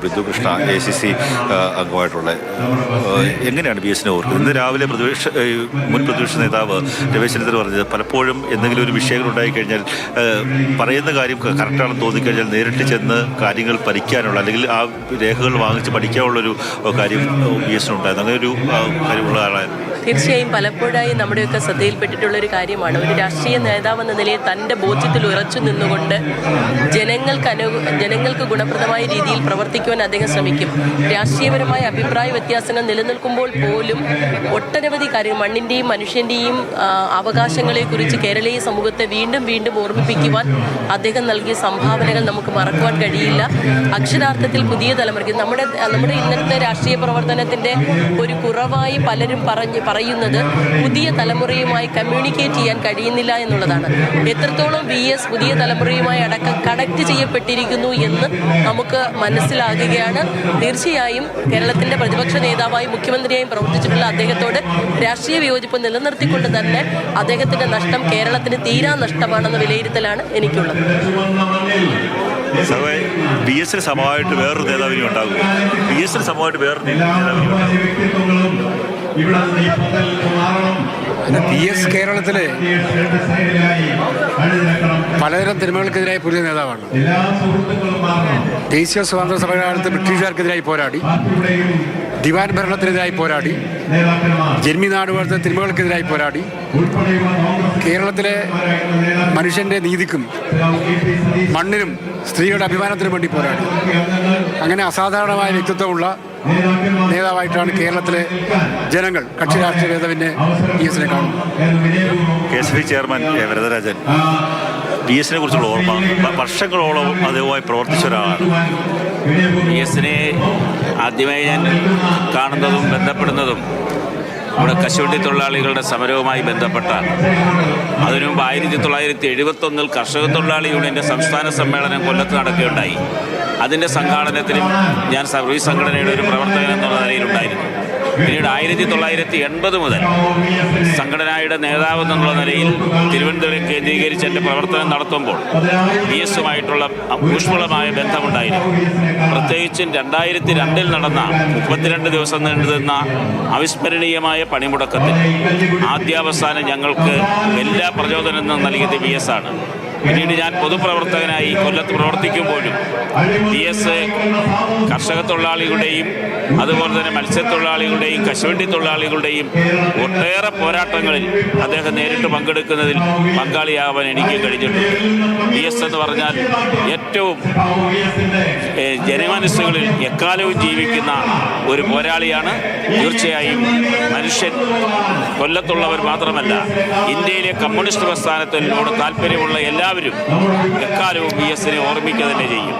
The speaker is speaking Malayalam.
ബിന്ദുകൃഷ്ണ ACC അംഗമായിട്ടുള്ള എങ്ങനെയാണ് BS ഓർക്കുന്നത്? ഇന്ന് രാവിലെ മുൻ പ്രതിപക്ഷ നേതാവ് രമേശ് ചെന്നിത്തല പറഞ്ഞത് പലപ്പോഴും എന്തെങ്കിലും ഒരു വിഷയങ്ങൾ ഉണ്ടായിക്കഴിഞ്ഞാൽ പറയുന്ന കാര്യം കറക്റ്റാണെന്ന് തോന്നിക്കഴിഞ്ഞാൽ നേരിട്ട് ചെന്ന് കാര്യങ്ങൾ പഠിക്കാനുള്ള അല്ലെങ്കിൽ ആ രേഖകൾ വാങ്ങിച്ച് പഠിക്കാനുള്ളൊരു കാര്യം BS ഉണ്ടായിരുന്നു. അങ്ങനെ ഒരു കാര്യമുള്ള ആളായിരുന്നു. തീർച്ചയായും പലപ്പോഴായി നമ്മുടെയൊക്കെ ശ്രദ്ധയിൽപ്പെട്ടിട്ടുള്ളൊരു കാര്യമാണ്. ഒരു രാഷ്ട്രീയ നേതാവെന്ന നിലയിൽ തൻ്റെ ബോധ്യത്തിൽ ഉറച്ചു നിന്നുകൊണ്ട് ജനങ്ങൾക്ക് ഗുണപ്രദമായ രീതിയിൽ പ്രവർത്തിക്കുവാൻ അദ്ദേഹം ശ്രമിക്കും. രാഷ്ട്രീയപരമായ അഭിപ്രായ വ്യത്യാസങ്ങൾ നിലനിൽക്കുമ്പോൾ പോലും ഒട്ടനവധി കാര്യം മണ്ണിൻ്റെയും മനുഷ്യൻ്റെയും അവകാശങ്ങളെക്കുറിച്ച് കേരളീയ സമൂഹത്തെ വീണ്ടും വീണ്ടും ഓർമ്മിപ്പിക്കുവാൻ അദ്ദേഹം നൽകിയ സംഭാവനകൾ നമുക്ക് മറക്കുവാൻ കഴിയില്ല. അക്ഷരാർത്ഥത്തിൽ പുതിയ തലമുറയ്ക്ക് നമ്മുടെ ഇന്നത്തെ രാഷ്ട്രീയ പ്രവർത്തനത്തിൻ്റെ ഒരു കുറവായി പലരും പറയുന്നത് പുതിയ തലമുറയുമായി കമ്മ്യൂണിക്കേറ്റ് ചെയ്യാൻ കഴിയുന്നില്ല എന്നുള്ളതാണ്. എത്രത്തോളം BS പുതിയ തലമുറയുമായി കണക്ട് ചെയ്യപ്പെട്ടിരിക്കുന്നു എന്ന് നമുക്ക് മനസ്സിലാകുകയാണ്. തീർച്ചയായും കേരളത്തിൻ്റെ പ്രതിപക്ഷ നേതാവായും മുഖ്യമന്ത്രിയായും പ്രവർത്തിച്ചിട്ടുള്ള അദ്ദേഹത്തോട് രാഷ്ട്രീയ വിയോജിപ്പ് നിലനിർത്തിക്കൊണ്ട് തന്നെ അദ്ദേഹത്തിൻ്റെ നഷ്ടം കേരളത്തിന് തീരാ നഷ്ടമാണെന്ന വിലയിരുത്തലാണ് എനിക്കുള്ളത്. BS സമമായിട്ട് വേറൊരു നേതാവിനും ഉണ്ടാകും. BS സമമായിട്ട് വേറൊരു നേതാവിനും BS കേരളത്തിലെ പലതരം തിന്മകൾക്കെതിരായ പുതിയ നേതാവാണ്. ദേശീയ സ്വാതന്ത്ര്യ സമരകാലത്ത് ബ്രിട്ടീഷുകാർക്കെതിരായി പോരാടി, ദിവാൻ ഭരണത്തിനെതിരായി പോരാടി, ജന്മിനാട് പോലത്തെ തിന്മകൾക്കെതിരായി പോരാടി, കേരളത്തിലെ മനുഷ്യൻ്റെ നീതിക്കും മണ്ണിനും സ്ത്രീയുടെ അഭിമാനത്തിനും വേണ്ടി പോരാടി. അങ്ങനെ അസാധാരണമായ വ്യക്തിത്വമുള്ള നേതാവായിട്ടാണ് കേരളത്തിലെ ജനങ്ങൾ കക്ഷി രാഷ്ട്രീയ നേതാവിനെ BS കാണുന്നത്. KSP ചെയർമാൻ വരദരാജൻ, BS കുറിച്ചുള്ള ഓർമ്മ വർഷങ്ങളോളം അദ്ദേഹവുമായി പ്രവർത്തിച്ച ഒരാളാണ്. BS ആദ്യമായി ഞാൻ കാണുന്നതും ബന്ധപ്പെടുന്നതും ഇവിടെ കശുവണ്ടി തൊഴിലാളികളുടെ സമരവുമായി ബന്ധപ്പെട്ടാണ്. അതിനു മുമ്പ് 1971 കർഷക തൊഴിലാളി യൂണിയൻ്റെ സംസ്ഥാന സമ്മേളനം കൊല്ലത്ത് നടക്കുകയുണ്ടായി. അതിൻ്റെ സംഘാടനത്തിലും ഞാൻ സർവീസ് സംഘടനയുടെ ഒരു പ്രവർത്തകൻ എന്നുള്ള നിലയിലുണ്ടായിരുന്നു. പിന്നീട് 1980 മുതൽ സംഘടനയുടെ നേതാവെന്നുള്ള നിലയിൽ തിരുവനന്തപുരം കേന്ദ്രീകരിച്ച് എൻ്റെ പ്രവർത്തനം നടത്തുമ്പോൾ BSമായിട്ടുള്ള ഊഷ്മളമായ ബന്ധമുണ്ടായിരുന്നു. പ്രത്യേകിച്ചും 2002 നടന്ന 32 ദിവസം നീണ്ടുനിന്ന അവിസ്മരണീയമായ പണിമുടക്കത്തിൽ ആദ്യാവസാനം ഞങ്ങൾക്ക് എല്ലാ പ്രചോദനവും നൽകിയത് BS ആണ്. പിന്നീട് ഞാൻ പൊതുപ്രവർത്തകനായി കൊല്ലത്ത് പ്രവർത്തിക്കുമ്പോഴും BS കർഷക തൊഴിലാളികളുടെയും അതുപോലെ തന്നെ മത്സ്യത്തൊഴിലാളികളുടെയും കശുവണ്ടി തൊഴിലാളികളുടെയും ഒട്ടേറെ പോരാട്ടങ്ങളിൽ അദ്ദേഹം നേരിട്ട് പങ്കെടുക്കുന്നതിൽ പങ്കാളിയാവാൻ എനിക്ക് കഴിഞ്ഞിട്ടുണ്ട്. BS എന്ന് പറഞ്ഞാൽ ഏറ്റവും ജനമനസ്സുകളിൽ എക്കാലവും ജീവിക്കുന്ന ഒരു പോരാളിയാണ്. തീർച്ചയായും മനുഷ്യൻ കൊല്ലത്തുള്ളവർ മാത്രമല്ല, ഇന്ത്യയിലെ കമ്മ്യൂണിസ്റ്റ് പ്രസ്ഥാനത്തിനോട് താല്പര്യമുള്ള എല്ലാവരും എക്കാലവും BS ഓർമ്മിക്കുക തന്നെ ചെയ്യും.